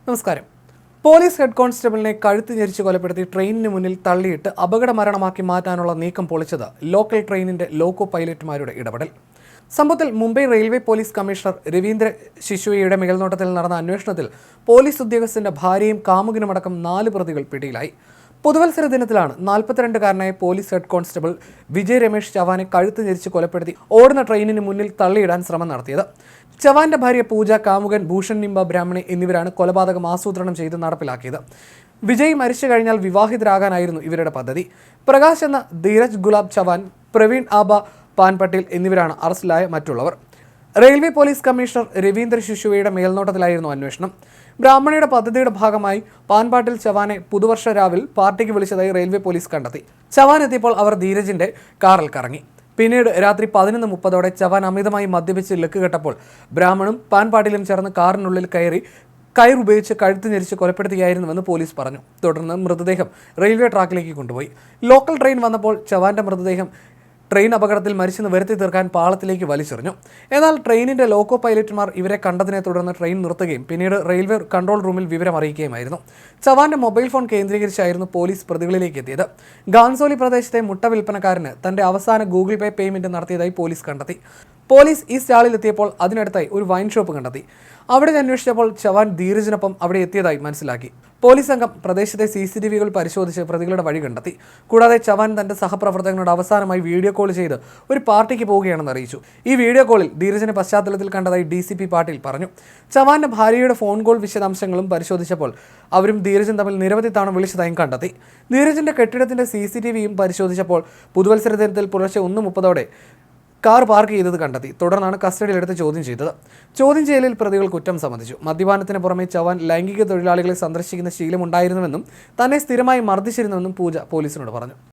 നമസ്കാരം. Police head കോൺസ്റ്റബിളിനെ കഴുത്ത് ഞെരിച്ച് കൊലപ്പെടുത്തി ട്രെയിനിന് മുന്നിൽ തള്ളിയിട്ട് അപകട മരണമാക്കി മാറ്റാനുള്ള നീക്കം പൊളിച്ചത് ലോക്കൽ ട്രെയിനിന്റെ ലോക്കോ പൈലറ്റുമാരുടെ ഇടപെടൽ. സംഭവത്തിൽ Mumbai railway police commissioner Ravindra ശിശുവയുടെ മേൽനോട്ടത്തിൽ നടന്ന അന്വേഷണത്തിൽ പോലീസ് ഉദ്യോഗസ്ഥന്റെ ഭാര്യയും കാമുകനുമടക്കം 4 പ്രതികൾ പിടിയിലായി. പുതുവത്സര ദിനത്തിലാണ് 42-കാരനായ police head constable Vijay Ramesh ചവാനെ കഴുത്ത് ഞെരിച്ച് കൊലപ്പെടുത്തി ഓടുന്ന ട്രെയിനിന് മുന്നിൽ തള്ളിയിടാൻ ശ്രമം നടത്തിയത്. ചവാന്റെ ഭാര്യ പൂജ, കാമുകൻ ഭൂഷൺ നിംബ ബ്രാഹ്മണി എന്നിവരാണ് കൊലപാതകം ആസൂത്രണം ചെയ്ത് നടപ്പിലാക്കിയത്. വിജയ് മരിച്ചു കഴിഞ്ഞാൽ വിവാഹിതരാകാനായിരുന്നു ഇവരുടെ പദ്ധതി. പ്രകാശ് എന്ന ധീരജ് ഗുലാബ് ചവാൻ, പ്രവീൺ ആബ പാൻപട്ടേൽ എന്നിവരാണ് അറസ്റ്റിലായ മറ്റുള്ളവർ. റെയിൽവേ പോലീസ് കമ്മീഷണർ രവീന്ദ്ര ശിശുവയുടെ മേൽനോട്ടത്തിലായിരുന്നു അന്വേഷണം. ബ്രാഹ്മണിയുടെ പദ്ധതിയുടെ ഭാഗമായി പാൻപാട്ടിൽ ചവാനെ പുതുവർഷ രാവിൽ പാർട്ടിക്ക് വിളിച്ചതായി റെയിൽവേ പോലീസ് കണ്ടെത്തി. ചവാൻ എത്തിയപ്പോൾ അവർ ധീരജിന്റെ കാറിൽ കറങ്ങി. പിന്നീട് രാത്രി 11:30 ചവാൻ അമിതമായി മദ്യപിച്ച് ലക്ക് കെട്ടപ്പോൾ ബ്രാഹ്മണും പാൻപാട്ടിലും ചേർന്ന് കാറിനുള്ളിൽ കയറി കയറുപയോഗിച്ച് കഴുത്ത് ഞെരിച്ച് കൊലപ്പെടുത്തുകയായിരുന്നുവെന്ന് പോലീസ് പറഞ്ഞു. തുടർന്ന് മൃതദേഹം റെയിൽവേ ട്രാക്കിലേക്ക് കൊണ്ടുപോയി. ലോക്കൽ ട്രെയിൻ വന്നപ്പോൾ ചവാന്റെ മൃതദേഹം ട്രെയിൻ അപകടത്തിൽ മരിച്ചെന്ന് വരുത്തി തീർക്കാൻ പാളത്തിലേക്ക് വലിച്ചെറിഞ്ഞു. എന്നാൽ ട്രെയിനിന്റെ ലോക്കോ പൈലറ്റുമാർ ഇവരെ കണ്ടതിനെ തുടർന്ന് ട്രെയിൻ നിർത്തുകയും പിന്നീട് റെയിൽവേ കൺട്രോൾ റൂമിൽ വിവരം അറിയിക്കുകയുമായിരുന്നു. ചവാന്റെ മൊബൈൽ ഫോൺ കേന്ദ്രീകരിച്ചായിരുന്നു പോലീസ് പ്രതികളിലേക്ക് എത്തിയത്. ഗാൻസോലി പ്രദേശത്തെ മുട്ട വിൽപ്പനക്കാരന് തന്റെ അവസാന ഗൂഗിൾ പേ പേയ്മെന്റ് നടത്തിയതായി പോലീസ് കണ്ടെത്തി. പോലീസ് ഈ സ്റ്റാളിലെത്തിയപ്പോൾ അതിനടുത്തായി ഒരു വൈൻ ഷോപ്പ് കണ്ടെത്തി. അവിടെ അന്വേഷിച്ചപ്പോൾ ചവാൻ ധീരജിനൊപ്പം അവിടെ എത്തിയതായി മനസ്സിലാക്കി. പോലീസ് സംഘം പ്രദേശത്തെ CCTV-കൾ പരിശോധിച്ച് പ്രതികളുടെ വഴി കണ്ടെത്തി. കൂടാതെ ചവാൻ തന്റെ സഹപ്രവർത്തകനോട് അവസാനമായി വീഡിയോ കോൾ ചെയ്ത് ഒരു പാർട്ടിക്ക് പോവുകയാണെന്ന് അറിയിച്ചു. ഈ വീഡിയോ കോളിൽ ധീരജിന്റെ പശ്ചാത്തലത്തിൽ കണ്ടതായി DCP പാട്ടീൽ പറഞ്ഞു. ചവാന്റെ ഭാര്യയുടെ ഫോൺ കോൾ വിശദാംശങ്ങളും പരിശോധിച്ചപ്പോൾ അവരും ധീരജും തമ്മിൽ നിരവധി തവണ വിളിച്ചതായും കണ്ടെത്തി. ധീരജിന്റെ കെട്ടിടത്തിന്റെ CCTV-യും പരിശോധിച്ചപ്പോൾ പുതുവത്സര ദിനത്തിൽ പുലർച്ചെ 1:30 കാർ പാർക്ക് ചെയ്തത് കണ്ടെത്തി. തുടർന്നാണ് കസ്റ്റഡിയിലെടുത്ത് ചോദ്യം ചെയ്തത്. ചോദ്യം ചെയ്യലിൽ പ്രതികൾ കുറ്റം സമ്മതിച്ചു. മദ്യപാനത്തിന് പുറമെ ചവാൻ ലൈംഗിക തൊഴിലാളികളെ സന്ദർശിക്കുന്ന ശീലമുണ്ടായിരുന്നുവെന്നും തന്നെ സ്ഥിരമായി മർദ്ദിച്ചിരുന്നുവെന്നും പൂജ പോലീസിനോട് പറഞ്ഞു.